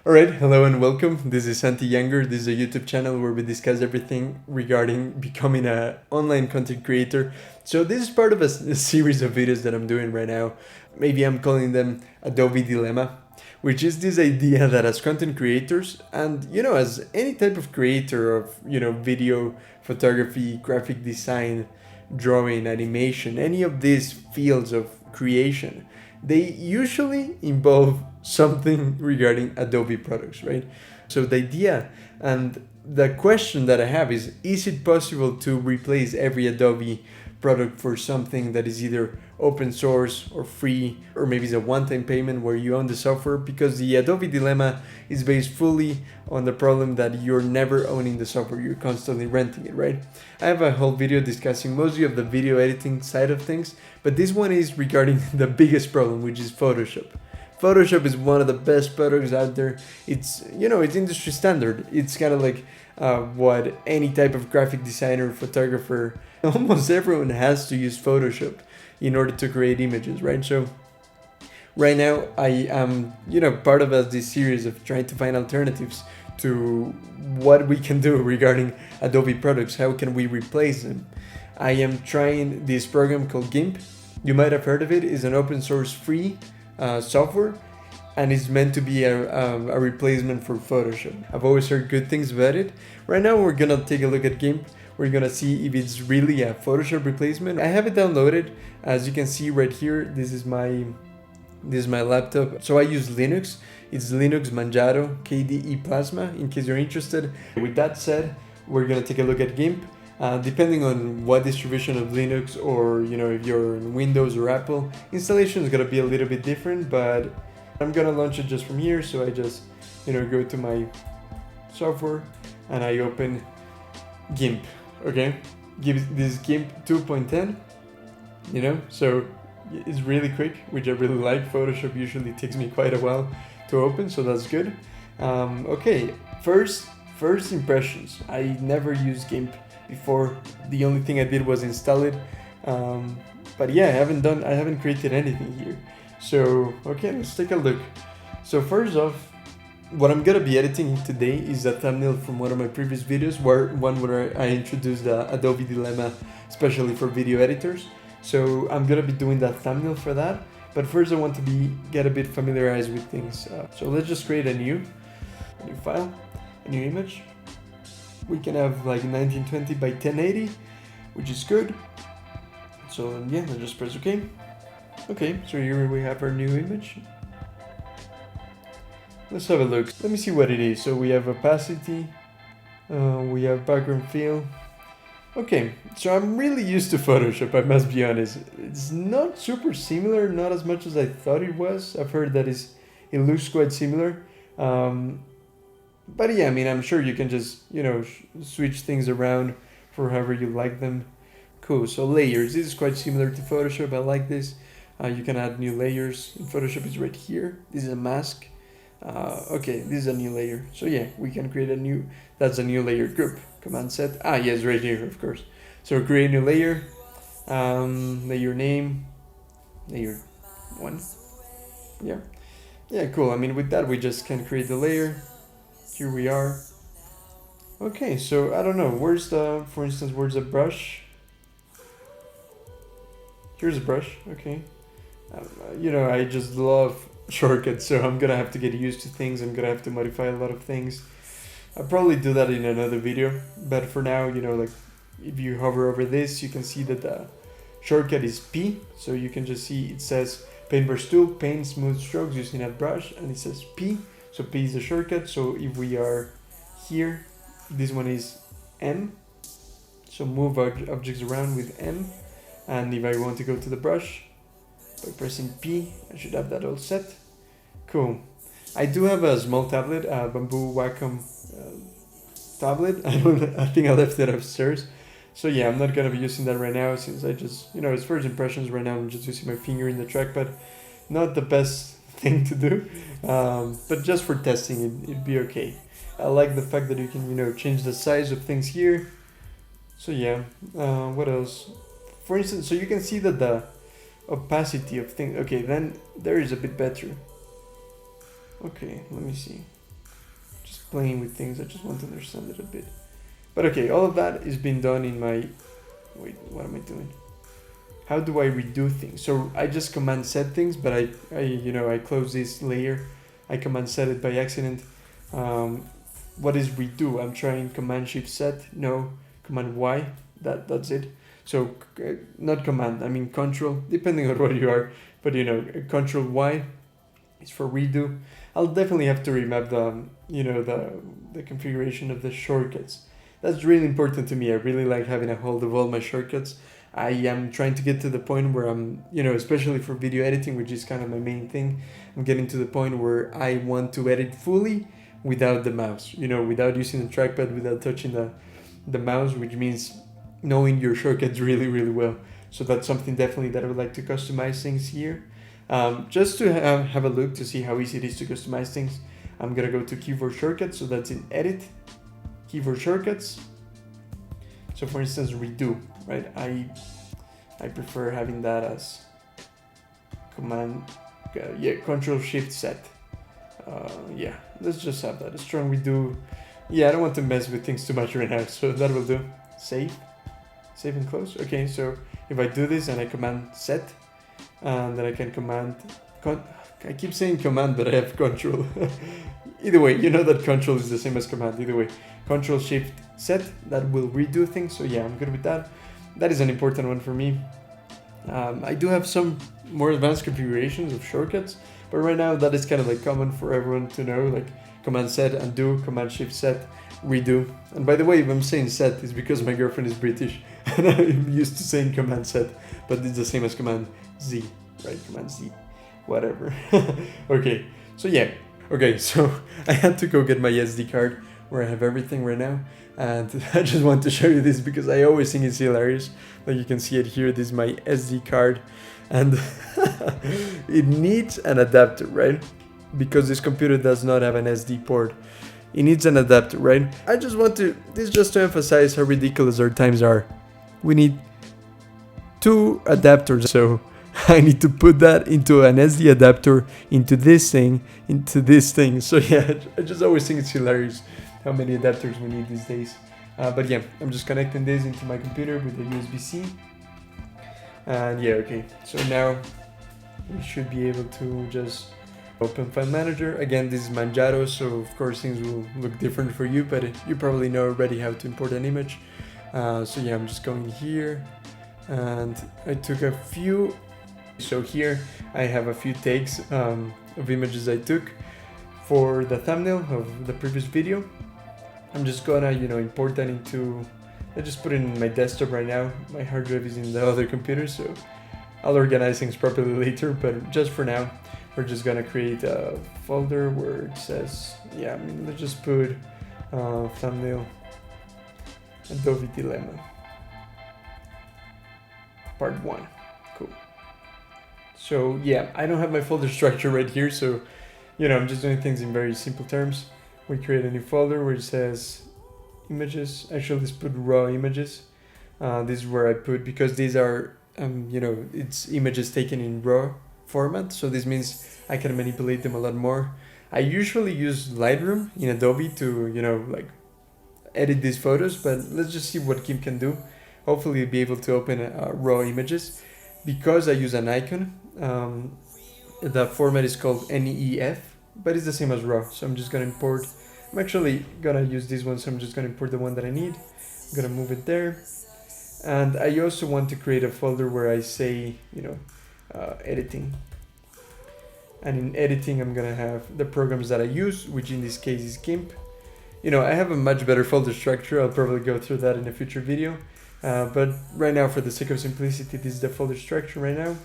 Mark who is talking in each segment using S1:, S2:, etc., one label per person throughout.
S1: Alright, hello and welcome. This is Santi Younger. This is a YouTube channel where we discuss everything regarding becoming an online content creator. So this is part of a series of videos that I'm doing right now. Maybe I'm calling them Adobe Dilemma, which is this idea that as content creators and, as any type of creator of, video, photography, graphic design, drawing, animation, any of these fields of creation, they usually involve something regarding Adobe products, right? So the idea and the question that I have is it possible to replace every Adobe product for something that is either open source or free, or maybe it's a one-time payment where you own the software? Because the Adobe dilemma is based fully on the problem that you're never owning the software, you're constantly renting it, right? I have a whole video discussing mostly of the video editing side of things, but this one is regarding the biggest problem, which is Photoshop. Photoshop is one of the best products out there. It's, it's industry standard. It's kind of like what any type of graphic designer, photographer, almost everyone has to use Photoshop in order to create images, right? So right now I am, part of this series of trying to find alternatives to what we can do regarding Adobe products. How can we replace them? I am trying this program called Gimp. You might have heard of it. It's an open source free software, and it's meant to be a replacement for Photoshop. I've always heard good things about it. Right now we're gonna take a look at Gimp. We're gonna see if it's really a Photoshop replacement. I have it downloaded. As you can see right here, this is my laptop. So I use Linux. It's Linux Manjaro KDE Plasma, in case you're interested. With that said, we're gonna take a look at Gimp. Depending on what distribution of Linux, or if you're in Windows or Apple, installation is gonna be a little bit different, but I'm gonna launch it just from here. So I just go to my software and I open Gimp. Okay, this Gimp 2.10. So it's really quick, which I really like. Photoshop usually takes me quite a while to open, so that's good. Okay, first impressions. I never used Gimp before. The only thing I did was install it, but yeah, I haven't created anything here. So okay, let's take a look. So first off, what I'm gonna be editing today is a thumbnail from one of my previous videos, where I introduced the Adobe dilemma especially for video editors. So I'm gonna be doing that thumbnail for that, but first I want to get a bit familiarized with things. So let's just create a new file, a new image. We can have like 1920 by 1080, which is good. So yeah, let's just press OK. Okay, so here we have our new image. Let's have a look. Let me see what it is. So we have opacity, we have background fill. Okay, so I'm really used to Photoshop, I must be honest. It's not super similar, not as much as I thought it was. I've heard that it looks quite similar. But yeah, I'm sure you can just, switch things around for however you like them. Cool, so layers. This is quite similar to Photoshop. I like this. You can add new layers. In Photoshop, it's right here. This is a mask. Okay, this is a new layer. So yeah, we can create that's a new layer group. Command set. Yes, right here, of course. So create a new layer. Layer name. Layer 1. Yeah. Yeah, cool. With that, we just can create the layer. Here we are. Okay, so I don't know, for instance, where's the brush? Here's a brush, okay. I just love shortcuts, so I'm gonna have to get used to things. I'm gonna have to modify a lot of things. I'll probably do that in another video, but for now, like if you hover over this, you can see that the shortcut is P. So you can just see it says Paintbrush Tool, Paint Smooth Strokes using a brush, and it says P. So P is the shortcut. So if we are here, this one is M. So move objects around with M. And if I want to go to the brush, by pressing P, I should have that all set. Cool. I do have a small tablet, a Bamboo Wacom tablet. I think I left it upstairs. So yeah, I'm not gonna be using that right now, since I just, it's first impressions right now. I'm just using my finger in the trackpad. Not the best thing to do, but just for testing, it'd be okay. I like the fact that you can, change the size of things here. So yeah, what else? For instance, so you can see that the opacity of things, okay, then there is a bit better. Okay, let me see. playing with things. I just want to understand it a bit. But okay, all of that is being done in my, wait, what am I doing? How do I redo things? So I just command set things, but I close this layer. I command set it by accident. What is redo? I'm trying command shift set, no, command Y, that's it. So not command, I mean control, depending on what you are, but control Y is for redo. I'll definitely have to remap the configuration of the shortcuts. That's really important to me. I really like having a hold of all my shortcuts. I am trying to get to the point where I'm, especially for video editing, which is kind of my main thing, I'm getting to the point where I want to edit fully without the mouse, without using the trackpad, without touching the mouse, which means knowing your shortcuts really, really well. So that's something definitely that I would like to customize things here. Just to have a look to see how easy it is to customize things, I'm gonna go to keyboard shortcuts. So that's in edit, keyboard shortcuts. So for instance, redo, right? I prefer having that as command, control shift set. Yeah, let's just have that, a strong redo. Yeah, I don't want to mess with things too much right now, so that will do. Save and close. Okay, so if I do this and I command set, and then I can command, I keep saying command, but I have control. Either way, that control is the same as command. Either way, control shift set, that will redo things. So yeah, I'm good with that. That is an important one for me. I do have some more advanced configurations of shortcuts, but right now that is kind of like common for everyone to know, like command set, undo, command shift set, redo. And by the way, if I'm saying set, it's because my girlfriend is British and I'm used to saying command set, but it's the same as command Z, right? Command Z, whatever. Okay, so yeah. Okay, so I had to go get my SD card where I have everything right now. And I just want to show you this because I always think it's hilarious. Like you can see it here, this is my SD card. And it needs an adapter, right? Because this computer does not have an SD port. It needs an adapter, right? I just want to, this just to emphasize how ridiculous our times are. We need 2 adapters, so I need to put that into an SD adapter, into this thing. So yeah, I just always think it's hilarious how many adapters we need these days. But yeah, I'm just connecting this into my computer with a USB-C. And yeah, okay, so now we should be able to just open File Manager. Again, this is Manjaro, so of course things will look different for you, but you probably know already how to import an image. So yeah, I'm just going here, and I took a few. So here I have a few takes of images I took for the thumbnail of the previous video. I'm just gonna, import that into, I just put it in my desktop right now. My hard drive is in the other computer, so I'll organize things properly later, but just for now, we're just gonna create a folder where it says, let's just put thumbnail, Adobe Dilemma, part 1, cool. So yeah, I don't have my folder structure right here, so, I'm just doing things in very simple terms. We create a new folder where it says images. Actually, let's put raw images. This is where I put, because these are, it's images taken in raw format. So this means I can manipulate them a lot more. I usually use Lightroom in Adobe to, edit these photos, but let's just see what Gimp can do. Hopefully you'll be able to open raw images. Because I use an icon, the format is called NEF, but it's the same as raw. So I'm just gonna import. I'm actually gonna use this one, so I'm just gonna import the one that I need. I'm gonna move it there. And I also want to create a folder where I say, editing. And in editing, I'm gonna have the programs that I use, which in this case is Gimp. I have a much better folder structure. I'll probably go through that in a future video. But right now, for the sake of simplicity, this is the folder structure right now.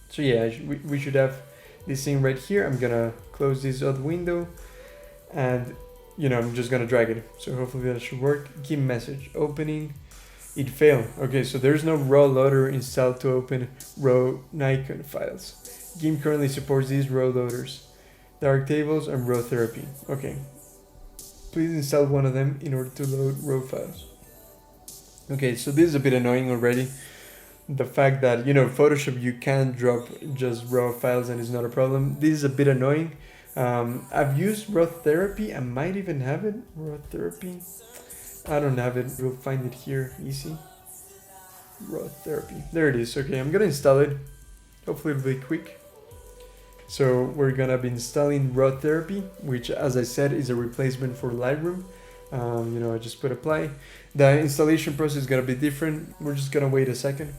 S1: So yeah, we should have this thing right here. I'm gonna close this other window, and I'm just gonna drag it. So hopefully that should work. Gimp message opening. It failed. Okay, so there's no raw loader installed to open raw Nikon files. Gimp currently supports these raw loaders, Darktables and raw therapy. Okay, please install one of them in order to load raw files. Okay, so this is a bit annoying already. The fact that, Photoshop, you can drop just raw files and it's not a problem. This is a bit annoying. I've used raw therapy. I might even have it. Raw therapy. I don't have it. We'll find it here. Easy. Raw therapy. There it is. Okay, I'm gonna install it. Hopefully it'll be quick. So we're gonna be installing raw therapy, which, as I said, is a replacement for Lightroom. I just put apply. The installation process is gonna be different. We're just gonna wait a second.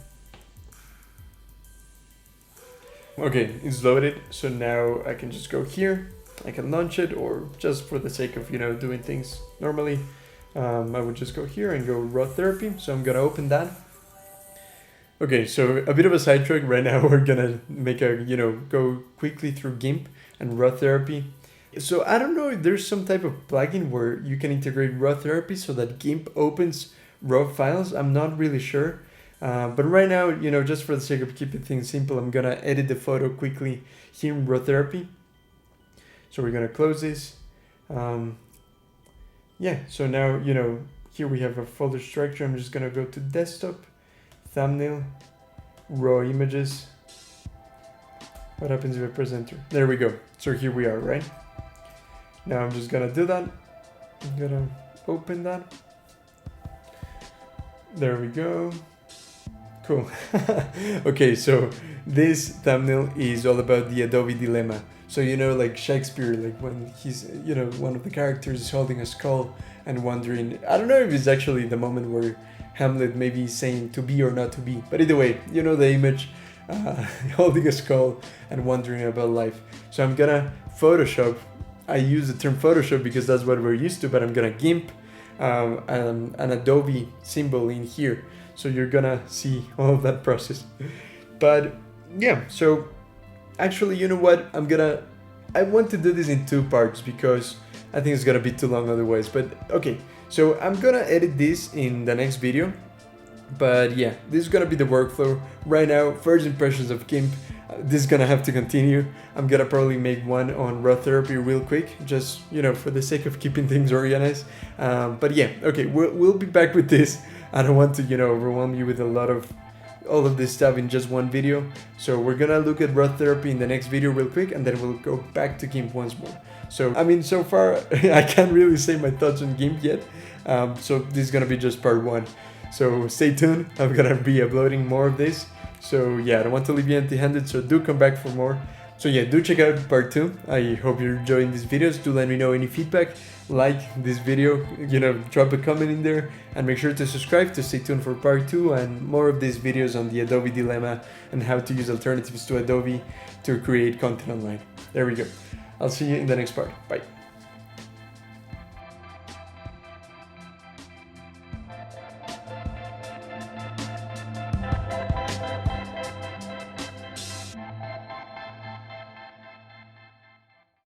S1: Okay, it's loaded. So now I can just go here. I can launch it, or just for the sake of doing things normally, I would just go here and go raw therapy. So I'm gonna open that. Okay, so a bit of a sidetrack. Right now we're gonna make go quickly through Gimp and raw therapy. So I don't know if there's some type of plugin where you can integrate raw therapy so that Gimp opens raw files. I'm not really sure. But right now, just for the sake of keeping things simple, I'm gonna edit the photo quickly here in raw therapy. So we're gonna close this. Yeah, so now, here we have a folder structure. I'm just gonna go to desktop, thumbnail, raw images. What happens if I press enter? There we go. So here we are, right? Now I'm just gonna do that. I'm gonna open that. There we go. Cool. Okay, so this thumbnail is all about the Adobe dilemma. So like Shakespeare, like when he's one of the characters is holding a skull and wondering, I don't know if it's actually the moment where Hamlet maybe saying to be or not to be, but either way, the image, holding a skull and wondering about life. So I'm gonna Photoshop. I use the term Photoshop because that's what we're used to, but I'm gonna Gimp an Adobe symbol in here. So you're gonna see all of that process. But yeah, so actually, you know what? I want to do this in 2 parts because I think it's gonna be too long otherwise. But okay, so I'm gonna edit this in the next video. But yeah, this is gonna be the workflow. Right now, first impressions of Gimp. This is gonna have to continue. I'm gonna probably make one on raw therapy real quick, just for the sake of keeping things organized. But yeah, okay, we'll be back with this. I don't want to overwhelm you with all of this stuff in just one video. So we're gonna look at raw therapy in the next video real quick, and then we'll go back to Gimp once more. So I mean, so far I can't really say my thoughts on Gimp yet. So this is gonna be just part 1. So stay tuned. I'm gonna be uploading more of this. So yeah, I don't want to leave you empty-handed, so do come back for more. So yeah, do check out part 2. I hope you're enjoying these videos. Do let me know any feedback. Like this video, drop a comment in there, and make sure to subscribe to stay tuned for part 2 and more of these videos on the Adobe dilemma and how to use alternatives to Adobe to create content online. There we go. I'll see you in the next part. Bye.